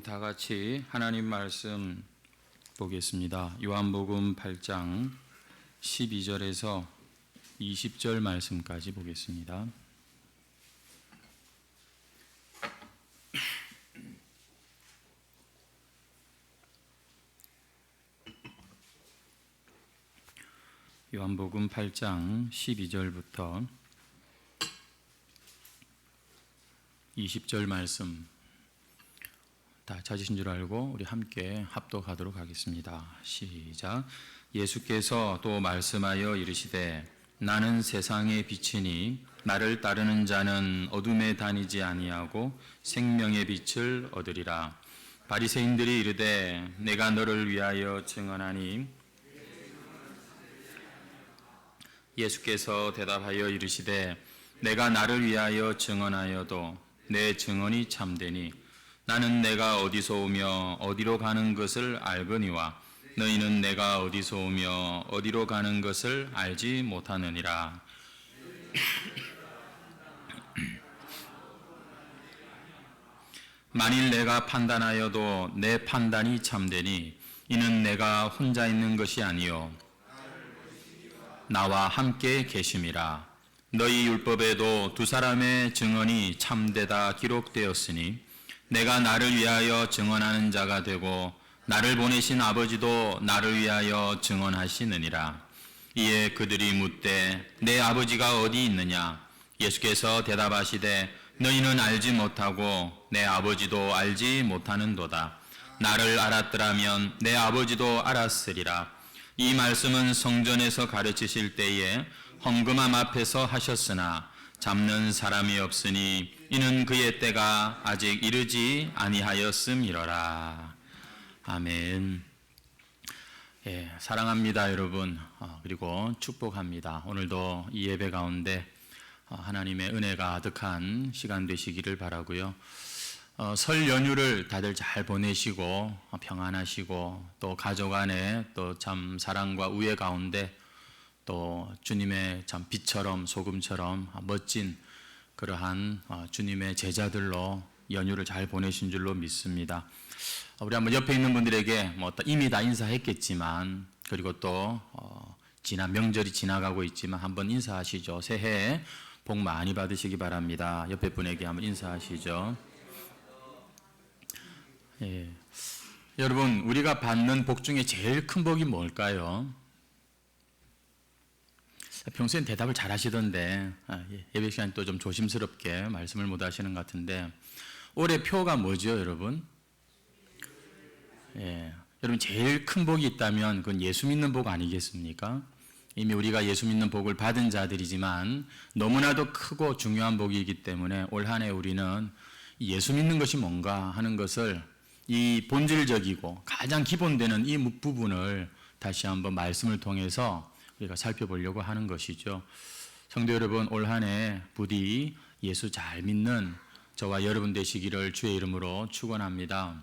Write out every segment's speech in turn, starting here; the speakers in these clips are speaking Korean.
다 같이 하나님 말씀 보겠습니다. 요한복음 8장 12절에서 20절 말씀까지 보겠습니다. 요한복음 8장 12절부터 20절 말씀 다 찾으신 줄 알고 우리 함께 합독하도록 하겠습니다. 시작. 예수께서 또 말씀하여 이르시되 나는 세상의 빛이니 나를 따르는 자는 어둠에 다니지 아니하고 생명의 빛을 얻으리라. 바리새인들이 이르되 내가 너를 위하여 증언하니 예수께서 대답하여 이르시되 내가 나를 위하여 증언하여도 내 증언이 참되니 나는 내가 어디서 오며 어디로 가는 것을 알거니와 너희는 내가 어디서 오며 어디로 가는 것을 알지 못하느니라. 만일 내가 판단하여도 내 판단이 참되니 이는 내가 혼자 있는 것이 아니요 나와 함께 계심이라. 너희 율법에도 두 사람의 증언이 참되다 기록되었으니 내가 나를 위하여 증언하는 자가 되고 나를 보내신 아버지도 나를 위하여 증언하시느니라. 이에 그들이 묻되 내 아버지가 어디 있느냐? 예수께서 대답하시되 너희는 알지 못하고 내 아버지도 알지 못하는도다. 나를 알았더라면 내 아버지도 알았으리라. 이 말씀은 성전에서 가르치실 때에 헌금함 앞에서 하셨으나 잡는 사람이 없으니 이는 그의 때가 아직 이르지 아니하였음이로라. 아멘. 예, 사랑합니다 여러분. 그리고 축복합니다. 오늘도 이 예배 가운데 하나님의 은혜가 가득한 시간 되시기를 바라고요. 설 연휴를 다들 잘 보내시고 평안하시고 또 가족 안에 또 참 사랑과 우애 가운데 또 주님의 참 빛처럼 소금처럼 멋진 그러한 주님의 제자들로 연휴를 잘 보내신 줄로 믿습니다. 우리 한번 옆에 있는 분들에게 뭐 이미 다 인사했겠지만 그리고 또 지난 명절이 지나가고 있지만 한번 인사하시죠. 새해 복 많이 받으시기 바랍니다. 옆에 분에게 한번 인사하시죠. 예. 여러분 우리가 받는 복 중에 제일 큰 복이 뭘까요? 평소엔 대답을 잘 하시던데 예배 시간에 또 좀 조심스럽게 말씀을 못 하시는 것 같은데 올해 표가 뭐죠 여러분? 예, 여러분 제일 큰 복이 있다면 그건 예수 믿는 복 아니겠습니까? 이미 우리가 예수 믿는 복을 받은 자들이지만 너무나도 크고 중요한 복이기 때문에 올 한 해 우리는 예수 믿는 것이 뭔가 하는 것을 이 본질적이고 가장 기본되는 이 부분을 다시 한번 말씀을 통해서 우리가 살펴보려고 하는 것이죠. 성도 여러분 올 한 해 부디 예수 잘 믿는 저와 여러분 되시기를 주의 이름으로 축원합니다.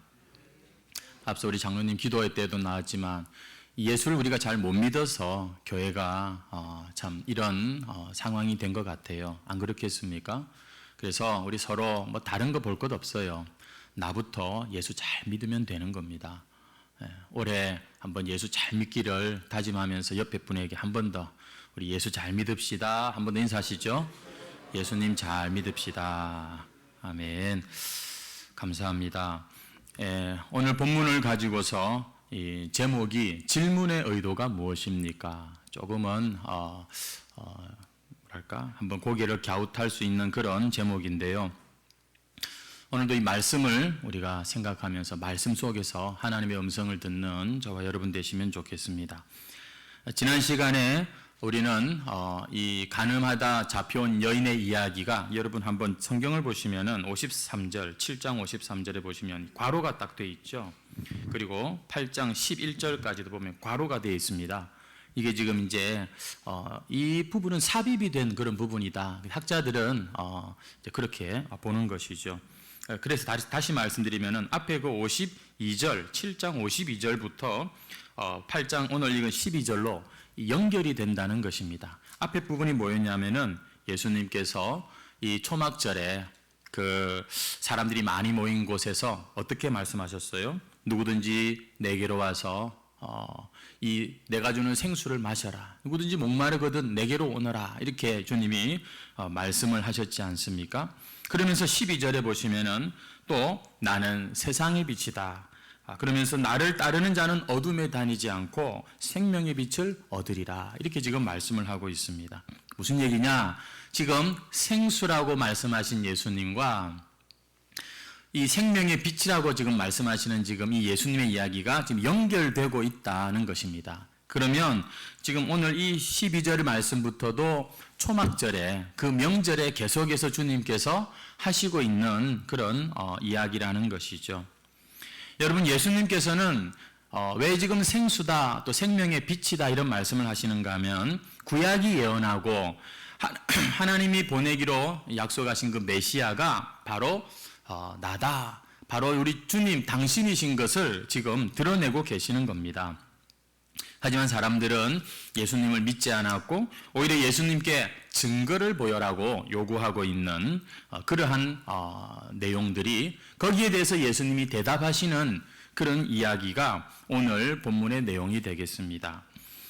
앞서 우리 장로님 기도회 때도 나왔지만 예수를 우리가 잘 못 믿어서 교회가 참 이런 상황이 된 것 같아요. 안 그렇겠습니까? 그래서 우리 서로 뭐 다른 거 볼 것 없어요. 나부터 예수 잘 믿으면 되는 겁니다. 올해 한번 예수 잘 믿기를 다짐하면서 옆에 분에게 한 번 더 우리 예수 잘 믿읍시다. 한 번 더 인사하시죠. 예수님 잘 믿읍시다. 아멘. 감사합니다. 오늘 본문을 가지고서 이 제목이 질문의 의도가 무엇입니까? 조금은 뭐랄까 한번 고개를 갸웃할 수 있는 그런 제목인데요. 오늘도 이 말씀을 우리가 생각하면서 말씀 속에서 하나님의 음성을 듣는 저와 여러분 되시면 좋겠습니다. 지난 시간에 우리는 이 간음하다 잡혀온 여인의 이야기가 여러분 한번 성경을 보시면은 53절, 7장 53절에 보시면 괄호가 딱 되어 있죠. 그리고 8장 11절까지도 보면 괄호가 되어 있습니다. 이게 지금 이제 이 부분은 삽입이 된 그런 부분이다. 학자들은 이제 그렇게 보는 것이죠. 그래서 다시 말씀드리면은 앞에 그 52절, 7장 52절부터 8장 오늘 읽은 12절로 연결이 된다는 것입니다. 앞에 부분이 뭐였냐면은 예수님께서 이 초막절에 그 사람들이 많이 모인 곳에서 어떻게 말씀하셨어요? 누구든지 내게로 와서 내가 주는 생수를 마셔라. 누구든지 목마르거든 내게로 오너라. 이렇게 주님이 말씀을 하셨지 않습니까? 그러면서 12절에 보시면은 또 나는 세상의 빛이다. 그러면서 나를 따르는 자는 어둠에 다니지 않고 생명의 빛을 얻으리라. 이렇게 지금 말씀을 하고 있습니다. 무슨 얘기냐? 지금 생수라고 말씀하신 예수님과 이 생명의 빛이라고 지금 말씀하시는 지금 이 예수님의 이야기가 지금 연결되고 있다는 것입니다. 그러면 지금 오늘 이 12절 말씀부터도 초막절에 그 명절에 계속해서 주님께서 하시고 있는 그런 이야기라는 것이죠. 여러분, 예수님께서는 왜 지금 생수다 또 생명의 빛이다 이런 말씀을 하시는가 하면 구약이 예언하고 하나님이 보내기로 약속하신 그 메시아가 바로 나다, 바로 우리 주님 당신이신 것을 지금 드러내고 계시는 겁니다. 하지만 사람들은 예수님을 믿지 않았고 오히려 예수님께 증거를 보여라고 요구하고 있는 그러한 내용들이, 거기에 대해서 예수님이 대답하시는 그런 이야기가 오늘 본문의 내용이 되겠습니다.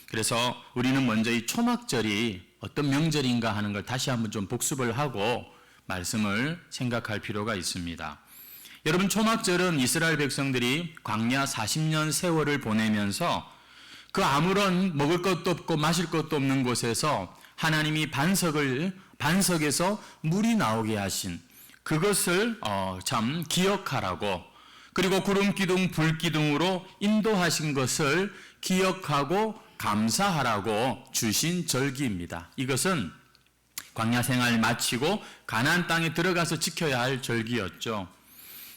그래서 우리는 먼저 이 초막절이 어떤 명절인가 하는 걸 다시 한번 좀 복습을 하고 말씀을 생각할 필요가 있습니다. 여러분, 초막절은 이스라엘 백성들이 광야 40년 세월을 보내면서 그 아무런 먹을 것도 없고 마실 것도 없는 곳에서 하나님이 반석에서 물이 나오게 하신 그것을 참 기억하라고, 그리고 구름 기둥 불 기둥으로 인도하신 것을 기억하고 감사하라고 주신 절기입니다. 이것은 광야 생활 마치고 가나안 땅에 들어가서 지켜야 할 절기였죠.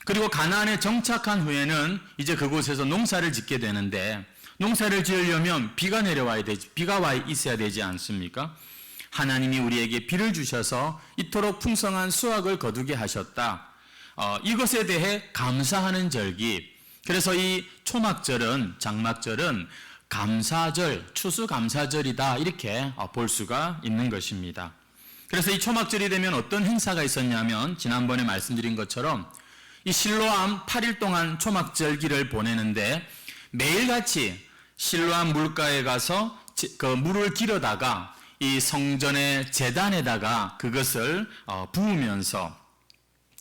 그리고 가나안에 정착한 후에는 이제 그곳에서 농사를 짓게 되는데, 농사를 지으려면 비가 내려와야 되지, 비가 와 있어야 되지 않습니까? 하나님이 우리에게 비를 주셔서 이토록 풍성한 수확을 거두게 하셨다. 이것에 대해 감사하는 절기. 그래서 이 초막절은, 장막절은 감사절, 추수감사절이다, 이렇게 볼 수가 있는 것입니다. 그래서 이 초막절이 되면 어떤 행사가 있었냐면, 지난번에 말씀드린 것처럼 이 실로암 8일 동안 초막절기를 보내는데, 매일같이 실로암 물가에 가서 그 물을 길어다가 이 성전의 제단에다가 그것을 부으면서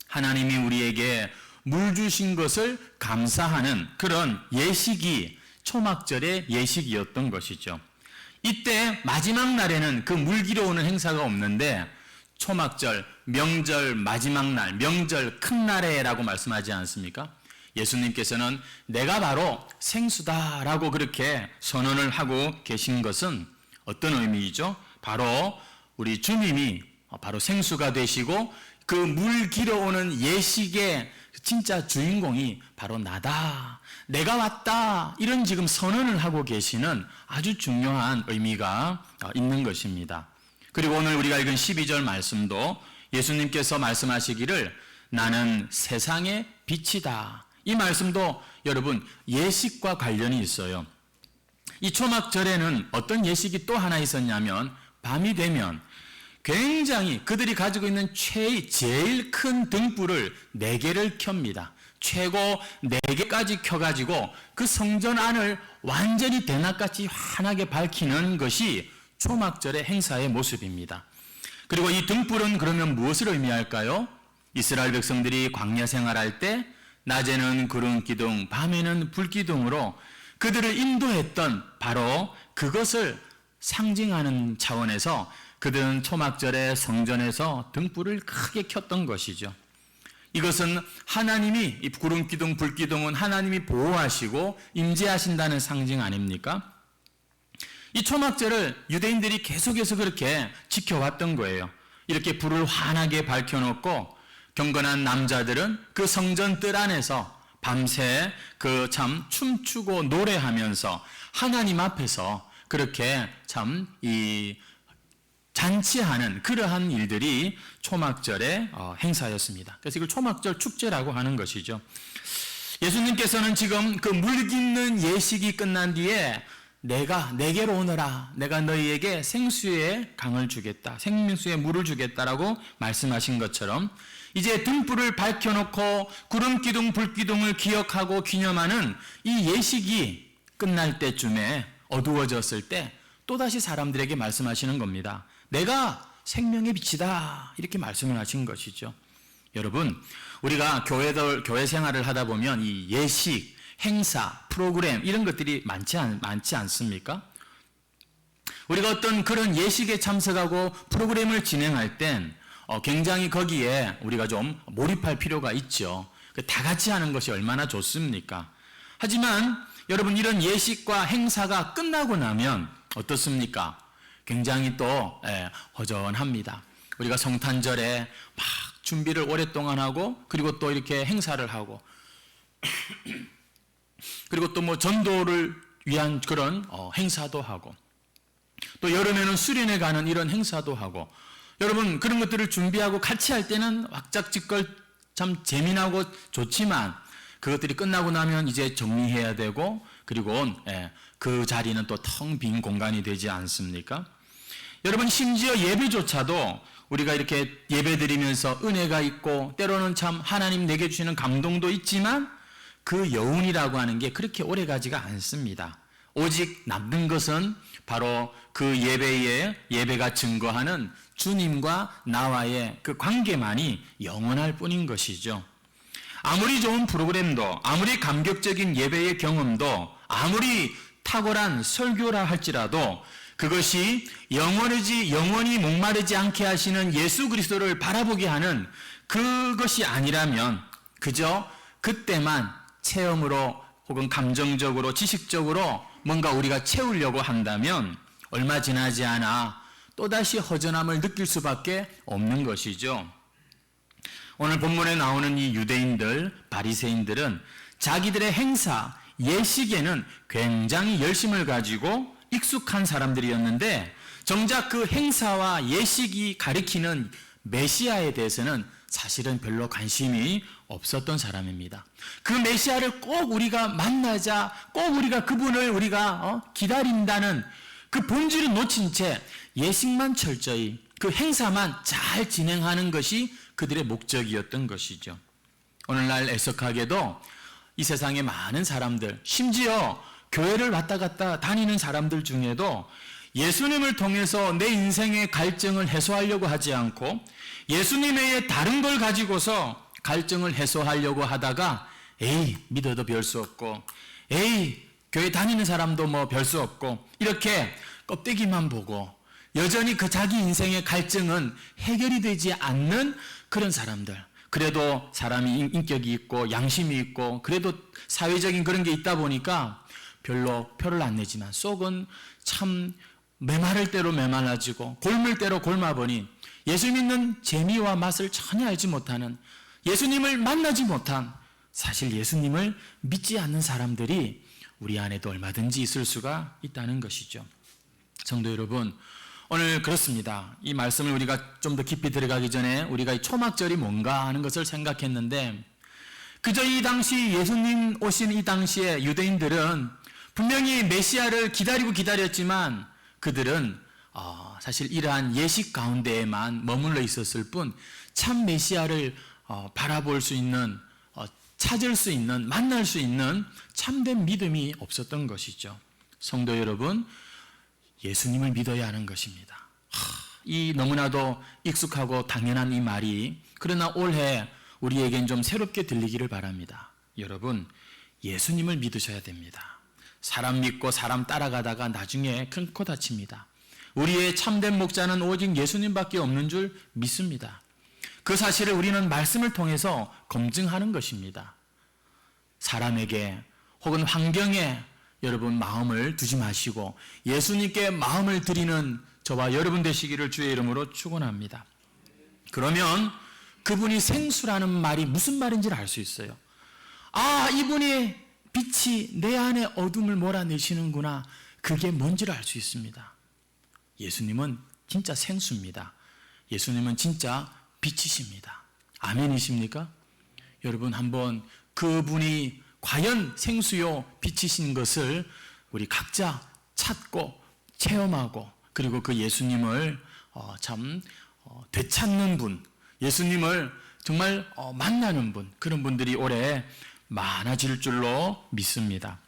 하나님이 우리에게 물 주신 것을 감사하는 그런 예식이 초막절의 예식이었던 것이죠. 이때 마지막 날에는 그 물 길어오는 행사가 없는데, 초막절, 명절 마지막 날, 명절 큰 날에라고 말씀하지 않습니까? 예수님께서는 내가 바로 생수다라고 그렇게 선언을 하고 계신 것은 어떤 의미이죠? 바로 우리 주님이 바로 생수가 되시고 그 물 길어오는 예식의 진짜 주인공이 바로 나다, 내가 왔다, 이런 지금 선언을 하고 계시는 아주 중요한 의미가 있는 것입니다. 그리고 오늘 우리가 읽은 12절 말씀도 예수님께서 말씀하시기를 나는 세상의 빛이다. 이 말씀도 여러분 예식과 관련이 있어요. 이 초막절에는 어떤 예식이 또 하나 있었냐면, 밤이 되면 굉장히 그들이 가지고 있는 제일 큰 등불을 4개를 켭니다. 최고 4개까지 켜가지고 그 성전 안을 완전히 대낮같이 환하게 밝히는 것이 초막절의 행사의 모습입니다. 그리고 이 등불은 그러면 무엇을 의미할까요? 이스라엘 백성들이 광야 생활할 때 낮에는 구름 기둥, 밤에는 불 기둥으로 그들을 인도했던 바로 그것을 상징하는 차원에서 그들은 초막절에 성전에서 등불을 크게 켰던 것이죠. 이것은 하나님이, 이 구름 기둥, 불 기둥은 하나님이 보호하시고 임재하신다는 상징 아닙니까? 이 초막절을 유대인들이 계속해서 그렇게 지켜왔던 거예요. 이렇게 불을 환하게 밝혀놓고 경건한 남자들은 그 성전 뜰 안에서 밤새 그 참 춤추고 노래하면서 하나님 앞에서 그렇게 참 이 잔치하는 그러한 일들이 초막절의 행사였습니다. 그래서 이걸 초막절 축제라고 하는 것이죠. 예수님께서는 지금 그 물 깃는 예식이 끝난 뒤에 내게로 오너라, 내가 너희에게 생수의 강을 주겠다, 생명수의 물을 주겠다라고 말씀하신 것처럼 이제 등불을 밝혀놓고 구름기둥, 불기둥을 기억하고 기념하는 이 예식이 끝날 때쯤에 어두워졌을 때 또다시 사람들에게 말씀하시는 겁니다. 내가 생명의 빛이다. 이렇게 말씀을 하신 것이죠. 여러분, 우리가 교회 생활을 하다 보면 이 예식, 행사, 프로그램 이런 것들이 많지 않습니까? 우리가 어떤 그런 예식에 참석하고 프로그램을 진행할 땐 굉장히 거기에 우리가 좀 몰입할 필요가 있죠. 다 같이 하는 것이 얼마나 좋습니까? 하지만 여러분, 이런 예식과 행사가 끝나고 나면 어떻습니까? 굉장히 또 허전합니다. 우리가 성탄절에 막 준비를 오랫동안 하고 그리고 또 이렇게 행사를 하고 그리고 또 뭐 전도를 위한 그런 행사도 하고 또 여름에는 수련회 가는 이런 행사도 하고 여러분, 그런 것들을 준비하고 같이 할 때는 왁작지껄 참 재미나고 좋지만 그것들이 끝나고 나면 이제 정리해야 되고 그리고 그 자리는 또 텅 빈 공간이 되지 않습니까? 여러분, 심지어 예배조차도 우리가 이렇게 예배드리면서 은혜가 있고 때로는 참 하나님 내게 주시는 감동도 있지만 그 여운이라고 하는 게 그렇게 오래가지가 않습니다. 오직 남는 것은 바로 그 예배가 증거하는 주님과 나와의 그 관계만이 영원할 뿐인 것이죠. 아무리 좋은 프로그램도, 아무리 감격적인 예배의 경험도, 아무리 탁월한 설교라 할지라도 그것이 영원히 목마르지 않게 하시는 예수 그리스도를 바라보게 하는 그것이 아니라면 그저 그때만 체험으로 혹은 감정적으로, 지식적으로 뭔가 우리가 채우려고 한다면 얼마 지나지 않아 또다시 허전함을 느낄 수밖에 없는 것이죠. 오늘 본문에 나오는 이 유대인들, 바리새인들은 자기들의 행사, 예식에는 굉장히 열심을 가지고 익숙한 사람들이었는데 정작 그 행사와 예식이 가리키는 메시아에 대해서는 사실은 별로 관심이 없었던 사람입니다. 그 메시아를 꼭 우리가 만나자, 꼭 우리가 그분을 우리가 기다린다는 그 본질을 놓친 채 예식만 철저히, 그 행사만 잘 진행하는 것이 그들의 목적이었던 것이죠. 오늘날 애석하게도 이 세상의 많은 사람들, 심지어 교회를 왔다 갔다 다니는 사람들 중에도 예수님을 통해서 내 인생의 갈증을 해소하려고 하지 않고 예수님 외에 다른 걸 가지고서 갈증을 해소하려고 하다가 믿어도 별 수 없고 교회 다니는 사람도 뭐 별 수 없고 이렇게 껍데기만 보고 여전히 그 자기 인생의 갈증은 해결이 되지 않는 그런 사람들, 그래도 사람이 인격이 있고 양심이 있고 그래도 사회적인 그런 게 있다 보니까 별로 표를 안 내지만 속은 참 메마를 대로 메말라지고 골물 대로 골마보니 예수 믿는 재미와 맛을 전혀 알지 못하는, 예수님을 만나지 못한, 사실 예수님을 믿지 않는 사람들이 우리 안에도 얼마든지 있을 수가 있다는 것이죠. 성도 여러분, 오늘 그렇습니다. 이 말씀을 우리가 좀 더 깊이 들어가기 전에 우리가 이 초막절이 뭔가 하는 것을 생각했는데 그저 이 당시 예수님 오신 이 당시에 유대인들은 분명히 메시아를 기다렸지만 그들은 사실 이러한 예식 가운데에만 머물러 있었을 뿐 참 메시아를 바라볼 수 있는, 찾을 수 있는, 만날 수 있는 참된 믿음이 없었던 것이죠. 성도 여러분, 예수님을 믿어야 하는 것입니다. 이 너무나도 익숙하고 당연한 이 말이 그러나 올해 우리에겐 좀 새롭게 들리기를 바랍니다. 여러분, 예수님을 믿으셔야 됩니다. 사람 믿고 사람 따라가다가 나중에 큰 코 다칩니다. 우리의 참된 목자는 오직 예수님밖에 없는 줄 믿습니다. 그 사실을 우리는 말씀을 통해서 검증하는 것입니다. 사람에게 혹은 환경에 여러분 마음을 두지 마시고 예수님께 마음을 드리는 저와 여러분 되시기를 주의 이름으로 축원합니다. 그러면 그분이 생수라는 말이 무슨 말인지를 알 수 있어요. 이분이 빛이 내 안에 어둠을 몰아내시는구나. 그게 뭔지를 알 수 있습니다. 예수님은 진짜 생수입니다. 예수님은 진짜 빛이십니다. 아멘이십니까? 여러분, 한번 그분이 과연 생수요 빛이신 것을 우리 각자 찾고 체험하고 그리고 그 예수님을 되찾는 분, 예수님을 정말 만나는 분, 그런 분들이 올해 많아질 줄로 믿습니다.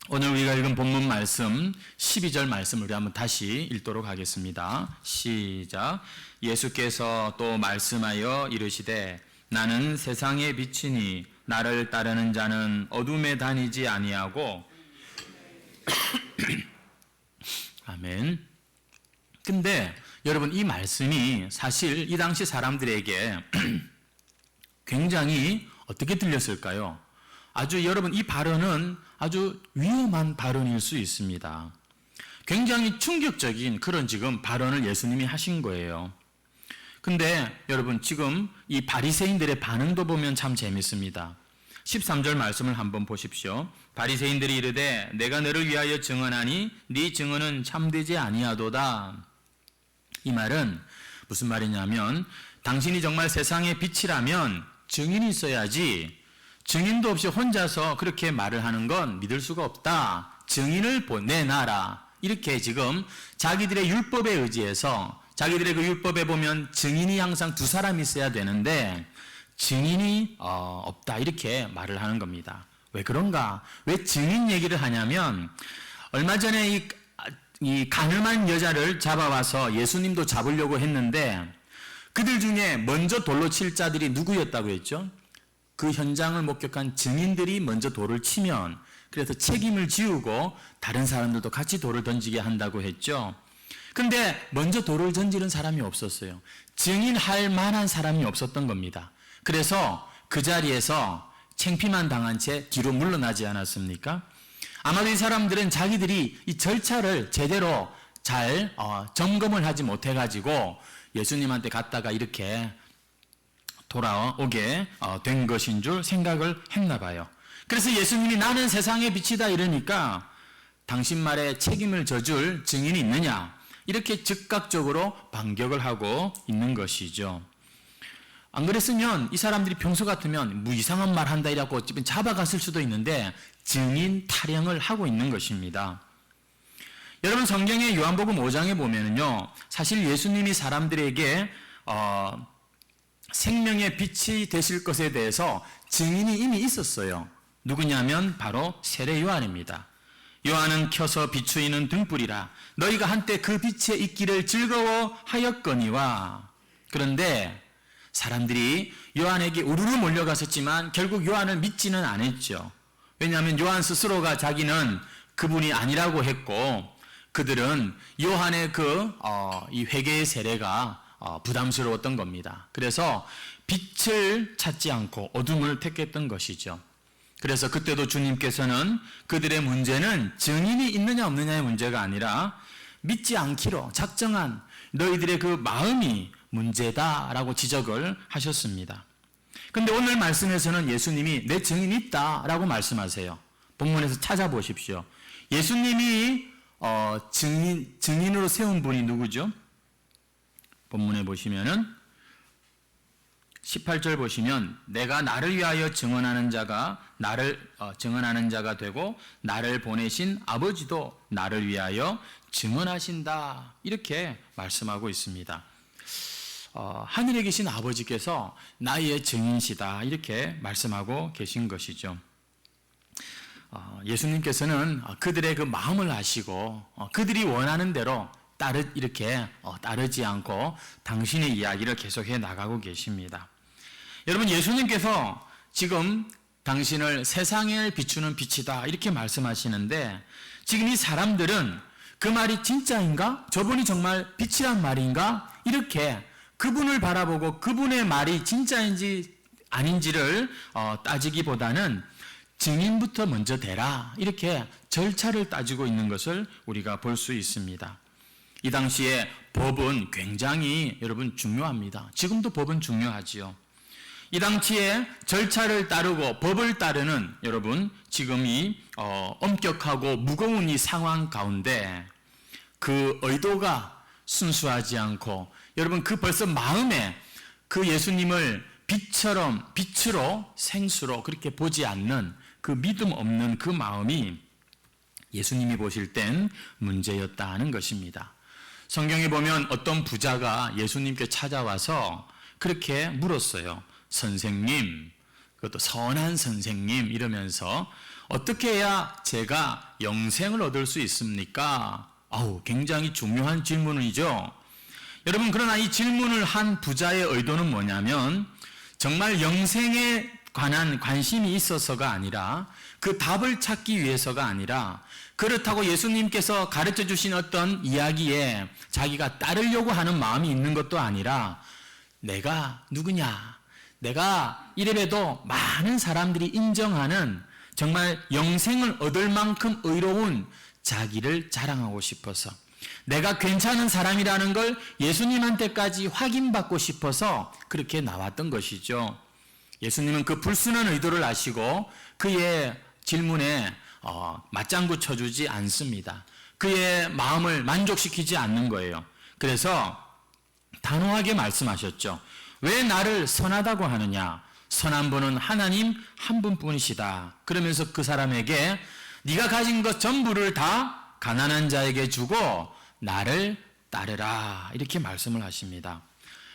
오늘 우리가 읽은 본문 말씀 12절 말씀을 우리 한번 다시 읽도록 하겠습니다. 시작. 예수께서 또 말씀하여 이르시되 나는 세상의 빛이니 나를 따르는 자는 어둠에 다니지 아니하고 아멘. 근데 여러분, 이 말씀이 사실 이 당시 사람들에게 굉장히 어떻게 들렸을까요? 아주 여러분, 이 발언은 아주 위험한 발언일 수 있습니다. 굉장히 충격적인 그런 지금 발언을 예수님이 하신 거예요. 근데 여러분, 지금 이 바리새인들의 반응도 보면 참 재밌습니다. 13절 말씀을 한번 보십시오. 바리새인들이 이르되 내가 너를 위하여 증언하니 네 증언은 참되지 아니하도다. 이 말은 무슨 말이냐면, 당신이 정말 세상의 빛이라면 증인이 있어야지, 증인도 없이 혼자서 그렇게 말을 하는 건 믿을 수가 없다. 증인을 보내놔라. 이렇게 지금 자기들의 율법에 의지해서, 자기들의 그 율법에 보면 증인이 항상 두 사람이 있어야 되는데 증인이 없다, 이렇게 말을 하는 겁니다. 왜 그런가? 왜 증인 얘기를 하냐면, 얼마 전에 이 가늠한 여자를 잡아와서 예수님도 잡으려고 했는데 그들 중에 먼저 돌로 칠 자들이 누구였다고 했죠? 그 현장을 목격한 증인들이 먼저 돌을 치면, 그래서 책임을 지우고 다른 사람들도 같이 돌을 던지게 한다고 했죠. 근데 먼저 돌을 던지는 사람이 없었어요. 증인할 만한 사람이 없었던 겁니다. 그래서 그 자리에서 창피만 당한 채 뒤로 물러나지 않았습니까? 아마도 이 사람들은 자기들이 이 절차를 제대로 잘 점검을 하지 못해가지고 예수님한테 갔다가 이렇게 돌아오게 된 것인 줄 생각을 했나 봐요. 그래서 예수님이 나는 세상의 빛이다 이러니까 당신 말에 책임을 져줄 증인이 있느냐, 이렇게 즉각적으로 반격을 하고 있는 것이죠. 안 그랬으면 이 사람들이 평소 같으면 뭐 이상한 말 한다 이라고 잡아갔을 수도 있는데 증인 타령을 하고 있는 것입니다. 여러분, 성경의 요한복음 5장에 보면은요, 사실 예수님이 사람들에게 생명의 빛이 되실 것에 대해서 증인이 이미 있었어요. 누구냐면 바로 세례 요한입니다. 요한은 켜서 비추이는 등불이라 너희가 한때 그 빛에 있기를 즐거워하였거니와. 그런데 사람들이 요한에게 우르르 몰려갔었지만 결국 요한을 믿지는 않았죠. 왜냐하면 요한 스스로가 자기는 그분이 아니라고 했고, 그들은 요한의 이 회개의 세례가 부담스러웠던 겁니다. 그래서 빛을 찾지 않고 어둠을 택했던 것이죠. 그래서 그때도 주님께서는 그들의 문제는 증인이 있느냐 없느냐의 문제가 아니라 믿지 않기로 작정한 너희들의 그 마음이 문제다라고 지적을 하셨습니다. 그런데 오늘 말씀에서는 예수님이 내 증인이 있다라고 말씀하세요. 본문에서 찾아보십시오. 예수님이 증인으로 세운 분이 누구죠? 본문에 보시면은 18절 보시면 내가 나를 위하여 증언하는 자가 되고 나를 보내신 아버지도 나를 위하여 증언하신다, 이렇게 말씀하고 있습니다. 하늘에 계신 아버지께서 나의 증인이시다, 이렇게 말씀하고 계신 것이죠. 예수님께서는 그들의 그 마음을 아시고 그들이 원하는 대로 따르지 않고 당신의 이야기를 계속해 나가고 계십니다. 여러분, 예수님께서 지금 당신을 세상에 비추는 빛이다 이렇게 말씀하시는데, 지금 이 사람들은 그 말이 진짜인가? 저분이 정말 빛이란 말인가? 이렇게 그분을 바라보고 그분의 말이 진짜인지 아닌지를 따지기보다는 증인부터 먼저 대라, 이렇게 절차를 따지고 있는 것을 우리가 볼 수 있습니다. 이 당시에 법은 굉장히 여러분 중요합니다. 지금도 법은 중요하지요. 이 당시에 절차를 따르고 법을 따르는 여러분, 지금 이 엄격하고 무거운 이 상황 가운데 그 의도가 순수하지 않고, 여러분 그 벌써 마음에 그 예수님을 빛으로 생수로 그렇게 보지 않는 그 믿음 없는 그 마음이 예수님이 보실 땐 문제였다는 것입니다. 성경에 보면 어떤 부자가 예수님께 찾아와서 그렇게 물었어요. 선생님, 그것도 선한 선생님 이러면서 어떻게 해야 제가 영생을 얻을 수 있습니까? 굉장히 중요한 질문이죠. 여러분, 그러나 이 질문을 한 부자의 의도는 뭐냐면 정말 영생에 관한 관심이 있어서가 아니라, 그 답을 찾기 위해서가 아니라, 그렇다고 예수님께서 가르쳐 주신 어떤 이야기에 자기가 따르려고 하는 마음이 있는 것도 아니라, 내가 누구냐? 내가 이래봬도 많은 사람들이 인정하는 정말 영생을 얻을 만큼 의로운 자기를 자랑하고 싶어서, 내가 괜찮은 사람이라는 걸 예수님한테까지 확인받고 싶어서 그렇게 나왔던 것이죠. 예수님은 그 불순한 의도를 아시고 그의 질문에 맞장구 쳐주지 않습니다. 그의 마음을 만족시키지 않는 거예요. 그래서 단호하게 말씀하셨죠. 왜 나를 선하다고 하느냐? 선한 분은 하나님 한 분뿐이시다. 그러면서 그 사람에게 네가 가진 것 전부를 다 가난한 자에게 주고 나를 따르라, 이렇게 말씀을 하십니다.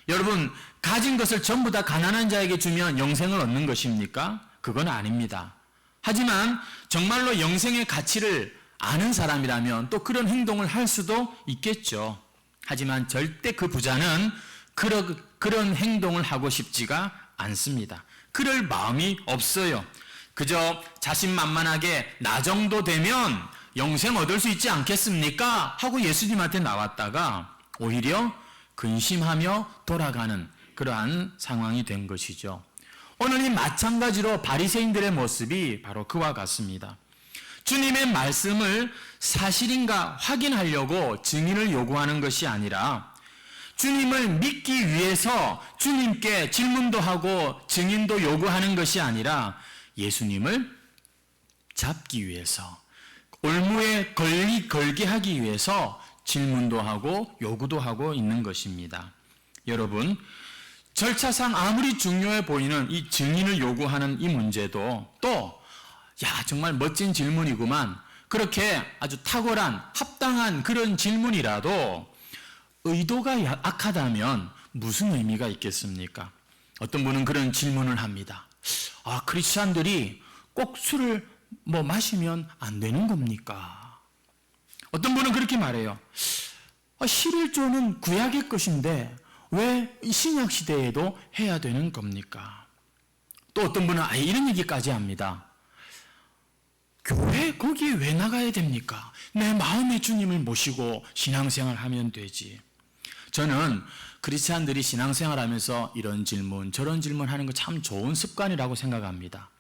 여러분, 가진 것을 전부 다 가난한 자에게 주면 영생을 얻는 것입니까? 그건 아닙니다. 하지만 정말로 영생의 가치를 아는 사람이라면 또 그런 행동을 할 수도 있겠죠. 하지만 절대 그 부자는 그런 행동을 하고 싶지가 않습니다. 그럴 마음이 없어요. 그저 자신만만하게 나 정도 되면 영생 얻을 수 있지 않겠습니까? 하고 예수님한테 나왔다가 오히려 근심하며 돌아가는 그러한 상황이 된 것이죠. 오늘 이 마찬가지로 바리새인들의 모습이 바로 그와 같습니다. 주님의 말씀을 사실인가 확인하려고 증인을 요구하는 것이 아니라, 주님을 믿기 위해서 주님께 질문도 하고 증인도 요구하는 것이 아니라, 예수님을 잡기 위해서, 올무에 걸게 하기 위해서 질문도 하고 요구도 하고 있는 것입니다. 여러분, 절차상 아무리 중요해 보이는 이 증인을 요구하는 이 문제도 또 정말 멋진 질문이구만, 그렇게 아주 탁월한 합당한 그런 질문이라도 의도가 악하다면 무슨 의미가 있겠습니까? 어떤 분은 그런 질문을 합니다. 크리스찬들이 꼭 술을 마시면 안 되는 겁니까? 어떤 분은 그렇게 말해요. 11조는 구약의 것인데 왜 신약 시대에도 해야 되는 겁니까? 또 어떤 분은 이런 얘기까지 합니다. 교회 거기에 왜 나가야 됩니까? 내 마음의 주님을 모시고 신앙생활 하면 되지. 저는 크리스찬들이 신앙생활 하면서 이런 질문 저런 질문 하는 거 참 좋은 습관이라고 생각합니다.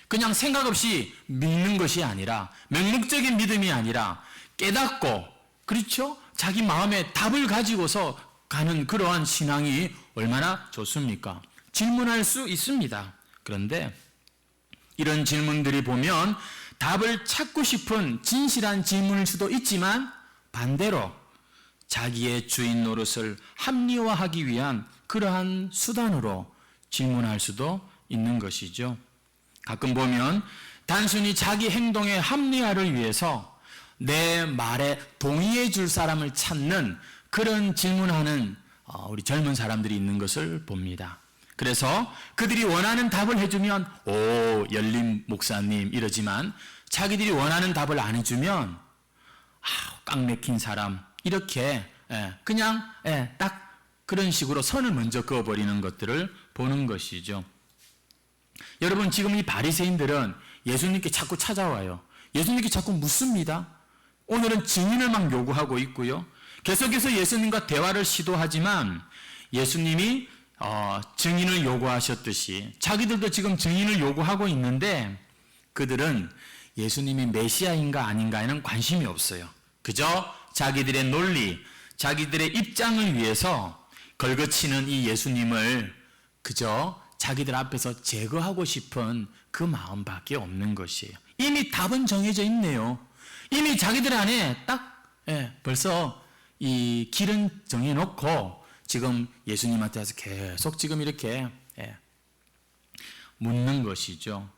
그냥 생각 없이 믿는 것이 아니라, 맹목적인 믿음이 아니라 깨닫고, 그렇죠? 자기 마음에 답을 가지고서 가는 그러한 신앙이 얼마나 좋습니까? 질문할 수 있습니다. 그런데 이런 질문들이 보면 답을 찾고 싶은 진실한 질문일 수도 있지만, 반대로 자기의 주인 노릇을 합리화하기 위한 그러한 수단으로 질문할 수도 있는 것이죠. 가끔 보면 단순히 자기 행동의 합리화를 위해서 내 말에 동의해 줄 사람을 찾는 그런 질문하는 우리 젊은 사람들이 있는 것을 봅니다. 그래서 그들이 원하는 답을 해주면 열린 목사님 이러지만, 자기들이 원하는 답을 안 해주면 깡 맥힌 사람, 이렇게 그냥 딱 그런 식으로 선을 먼저 그어버리는 것들을 보는 것이죠. 여러분, 지금 이 바리새인들은 예수님께 자꾸 찾아와요. 예수님께 자꾸 묻습니다. 오늘은 증인을 막 요구하고 있고요. 계속해서 예수님과 대화를 시도하지만 예수님이 증인을 요구하셨듯이 자기들도 지금 증인을 요구하고 있는데, 그들은 예수님이 메시아인가 아닌가에는 관심이 없어요. 그저 자기들의 논리, 자기들의 입장을 위해서 걸거치는 이 예수님을 그저 자기들 앞에서 제거하고 싶은 그 마음밖에 없는 것이에요. 이미 답은 정해져 있네요. 이미 자기들 안에 딱 벌써 이 길은 정해놓고 지금 예수님한테 와서 계속 지금 이렇게 묻는 것이죠.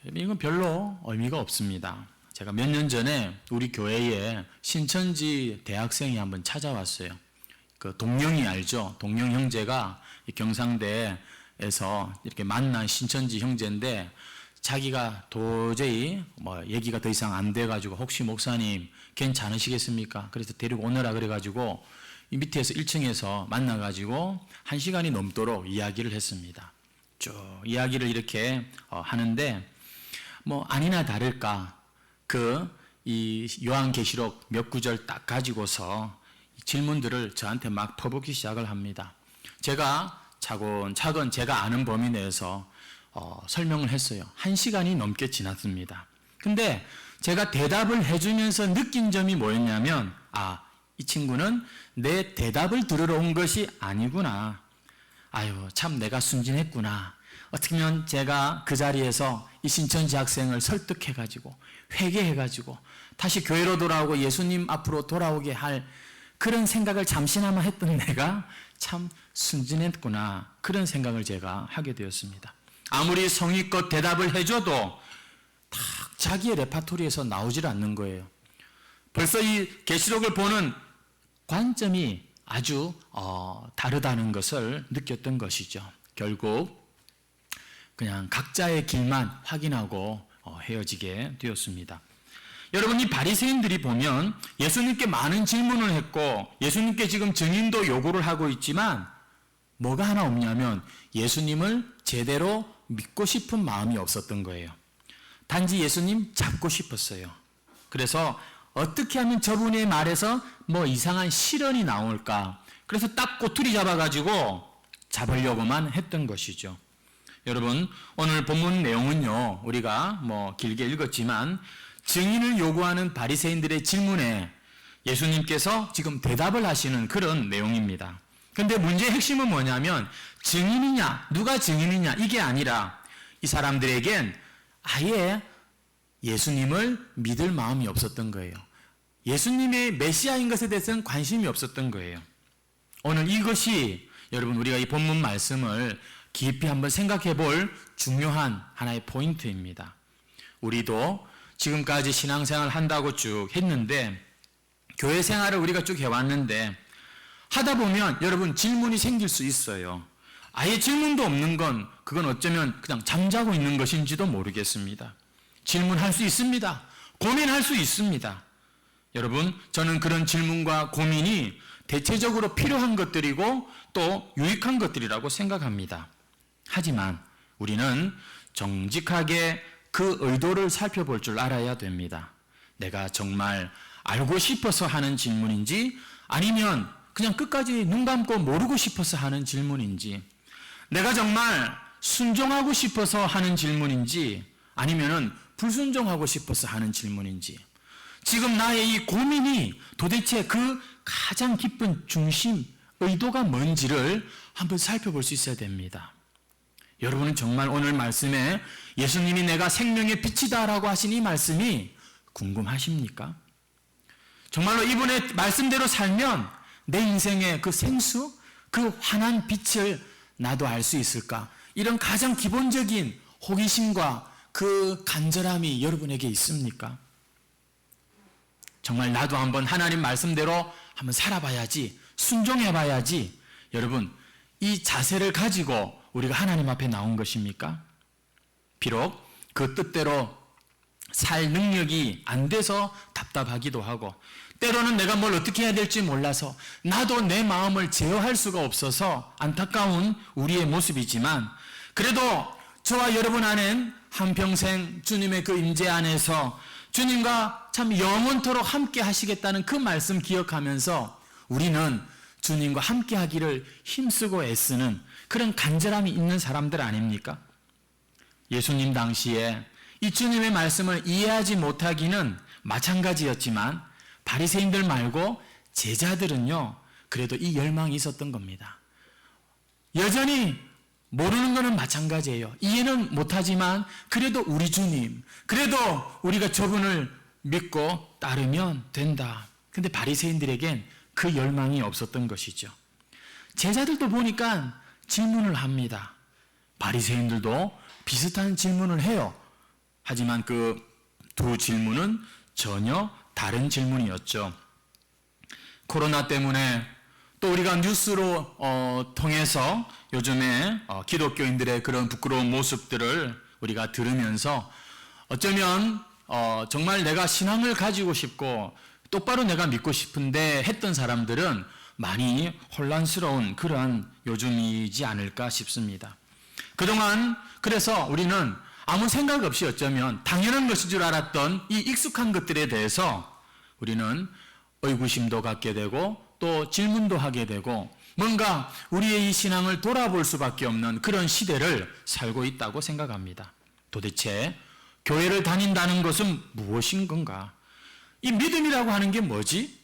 이건 별로 의미가 없습니다. 제가 몇 년 전에 우리 교회에 신천지 대학생이 한번 찾아왔어요. 그 동영이 알죠? 동영 형제가 경상대에 이렇게 만난 신천지 형제인데 자기가 도저히 얘기가 더 이상 안 돼가지고 혹시 목사님 괜찮으시겠습니까? 그래서 데리고 오너라 그래가지고 이 밑에서 1층에서 만나가지고 1시간이 넘도록 이야기를 했습니다. 쭉 이야기를 이렇게 하는데 아니나 다를까 이 요한계시록 몇 구절 딱 가지고서 질문들을 저한테 막 퍼붓기 시작을 합니다. 제가 차근차근 제가 아는 범위 내에서 설명을 했어요. 1시간이 넘게 지났습니다. 근데 제가 대답을 해주면서 느낀 점이 뭐였냐면 이 친구는 내 대답을 들으러 온 것이 아니구나. 아유 참 내가 순진했구나. 어떻게 보면 제가 그 자리에서 이 신천지 학생을 설득해가지고 회개해가지고 다시 교회로 돌아오고 예수님 앞으로 돌아오게 할 그런 생각을 잠시나마 했던 내가 참 순진했구나. 그런 생각을 제가 하게 되었습니다. 아무리 성의껏 대답을 해줘도 딱 자기의 레파토리에서 나오질 않는 거예요. 벌써 이 계시록을 보는 관점이 아주 다르다는 것을 느꼈던 것이죠. 결국 그냥 각자의 길만 확인하고 헤어지게 되었습니다. 여러분 이 바리새인들이 보면 예수님께 많은 질문을 했고 예수님께 지금 증인도 요구를 하고 있지만 뭐가 하나 없냐면 예수님을 제대로 믿고 싶은 마음이 없었던 거예요. 단지 예수님 잡고 싶었어요. 그래서 어떻게 하면 저분의 말에서 이상한 실언이 나올까? 그래서 딱 꼬투리 잡아가지고 잡으려고만 했던 것이죠. 여러분 오늘 본문 내용은요 우리가 길게 읽었지만 증인을 요구하는 바리새인들의 질문에 예수님께서 지금 대답을 하시는 그런 내용입니다. 그런데 문제의 핵심은 뭐냐면 증인이냐 누가 증인이냐 이게 아니라 이 사람들에겐 아예 예수님을 믿을 마음이 없었던 거예요. 예수님의 메시아인 것에 대해서는 관심이 없었던 거예요. 오늘 이것이 여러분 우리가 이 본문 말씀을 깊이 한번 생각해 볼 중요한 하나의 포인트입니다. 우리도 지금까지 신앙생활 한다고 쭉 했는데 교회 생활을 우리가 쭉 해왔는데 하다 보면 여러분 질문이 생길 수 있어요. 아예 질문도 없는 건 그건 어쩌면 그냥 잠자고 있는 것인지도 모르겠습니다. 질문할 수 있습니다. 고민할 수 있습니다. 여러분 저는 그런 질문과 고민이 대체적으로 필요한 것들이고 또 유익한 것들이라고 생각합니다. 하지만 우리는 정직하게 그 의도를 살펴볼 줄 알아야 됩니다. 내가 정말 알고 싶어서 하는 질문인지 아니면 그냥 끝까지 눈 감고 모르고 싶어서 하는 질문인지 내가 정말 순종하고 싶어서 하는 질문인지 아니면은 불순종하고 싶어서 하는 질문인지 지금 나의 이 고민이 도대체 그 가장 깊은 중심 의도가 뭔지를 한번 살펴볼 수 있어야 됩니다. 여러분은 정말 오늘 말씀에 예수님이 내가 생명의 빛이다라고 하신 이 말씀이 궁금하십니까? 정말로 이분의 말씀대로 살면 내 인생의 그 생수, 그 환한 빛을 나도 알 수 있을까? 이런 가장 기본적인 호기심과 그 간절함이 여러분에게 있습니까? 정말 나도 한번 하나님 말씀대로 한번 살아봐야지, 순종해봐야지. 여러분, 이 자세를 가지고 우리가 하나님 앞에 나온 것입니까? 비록 그 뜻대로 살 능력이 안 돼서 답답하기도 하고 때로는 내가 뭘 어떻게 해야 될지 몰라서 나도 내 마음을 제어할 수가 없어서 안타까운 우리의 모습이지만 그래도 저와 여러분 안엔 한평생 주님의 그 임재 안에서 주님과 참 영원토록 함께 하시겠다는 그 말씀 기억하면서 우리는 주님과 함께 하기를 힘쓰고 애쓰는 그런 간절함이 있는 사람들 아닙니까? 예수님 당시에 이 주님의 말씀을 이해하지 못하기는 마찬가지였지만 바리새인들 말고 제자들은요 그래도 이 열망이 있었던 겁니다. 여전히 모르는 것은 마찬가지예요. 이해는 못하지만 그래도 우리 주님, 그래도 우리가 저분을 믿고 따르면 된다. 근데 바리새인들에겐 그 열망이 없었던 것이죠. 제자들도 보니까 질문을 합니다. 바리새인들도 비슷한 질문을 해요. 하지만 그 두 질문은 전혀 다른 질문이었죠. 코로나 때문에 또 우리가 뉴스로 통해서 요즘에 기독교인들의 그런 부끄러운 모습들을 우리가 들으면서 어쩌면 정말 내가 신앙을 가지고 싶고 똑바로 내가 믿고 싶은데 했던 사람들은 많이 혼란스러운 그러한 요즘이지 않을까 싶습니다. 그동안 그래서 우리는 아무 생각 없이 어쩌면 당연한 것인 줄 알았던 이 익숙한 것들에 대해서 우리는 의구심도 갖게 되고 또 질문도 하게 되고 뭔가 우리의 이 신앙을 돌아볼 수밖에 없는 그런 시대를 살고 있다고 생각합니다. 도대체 교회를 다닌다는 것은 무엇인 건가? 이 믿음이라고 하는 게 뭐지?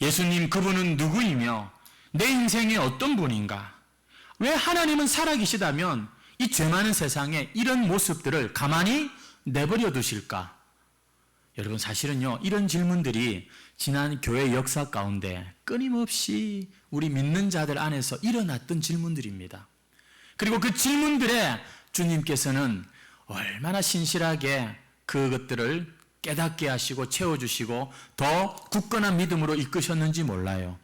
예수님 그분은 누구이며 내 인생의 어떤 분인가? 왜 하나님은 살아계시다면 이 죄 많은 세상에 이런 모습들을 가만히 내버려 두실까? 여러분 사실은요 이런 질문들이 지난 교회 역사 가운데 끊임없이 우리 믿는 자들 안에서 일어났던 질문들입니다. 그리고 그 질문들에 주님께서는 얼마나 신실하게 그것들을 깨닫게 하시고 채워주시고 더 굳건한 믿음으로 이끄셨는지 몰라요.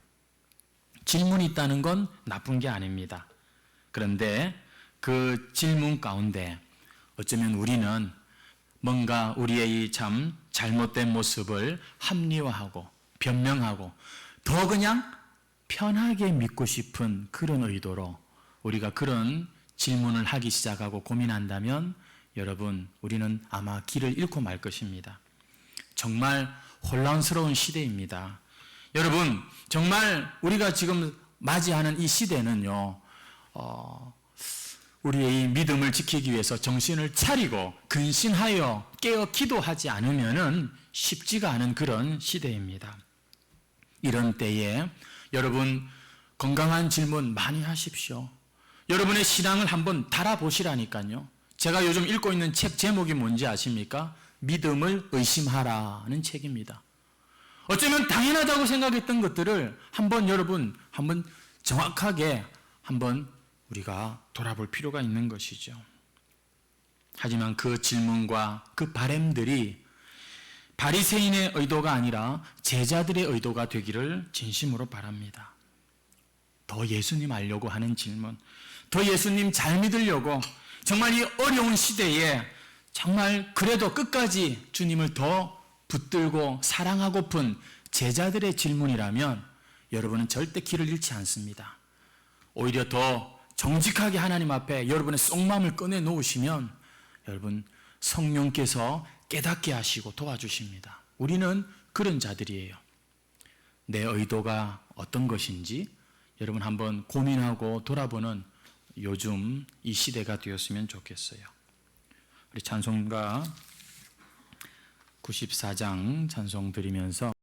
질문이 있다는 건 나쁜 게 아닙니다. 그런데 그 질문 가운데 어쩌면 우리는 뭔가 우리의 이 참 잘못된 모습을 합리화하고 변명하고 더 그냥 편하게 믿고 싶은 그런 의도로 우리가 그런 질문을 하기 시작하고 고민한다면 여러분 우리는 아마 길을 잃고 말 것입니다. 정말 혼란스러운 시대입니다. 여러분 정말 우리가 지금 맞이하는 이 시대는요 우리의 이 믿음을 지키기 위해서 정신을 차리고 근신하여 깨어 기도하지 않으면은 쉽지가 않은 그런 시대입니다. 이런 때에 여러분 건강한 질문 많이 하십시오. 여러분의 신앙을 한번 달아보시라니까요. 제가 요즘 읽고 있는 책 제목이 뭔지 아십니까? 믿음을 의심하라는 책입니다. 어쩌면 당연하다고 생각했던 것들을 여러분 한번 정확하게 한번 우리가 돌아볼 필요가 있는 것이죠. 하지만 그 질문과 그 바램들이 바리새인의 의도가 아니라 제자들의 의도가 되기를 진심으로 바랍니다. 더 예수님 알려고 하는 질문, 더 예수님 잘 믿으려고 정말 이 어려운 시대에 정말 그래도 끝까지 주님을 더 붙들고 사랑하고픈 제자들의 질문이라면 여러분은 절대 길을 잃지 않습니다. 오히려 더 정직하게 하나님 앞에 여러분의 속마음을 꺼내 놓으시면 여러분 성령께서 깨닫게 하시고 도와주십니다. 우리는 그런 자들이에요. 내 의도가 어떤 것인지 여러분 한번 고민하고 돌아보는 요즘 이 시대가 되었으면 좋겠어요. 우리 찬송가 94장 찬송 드리면서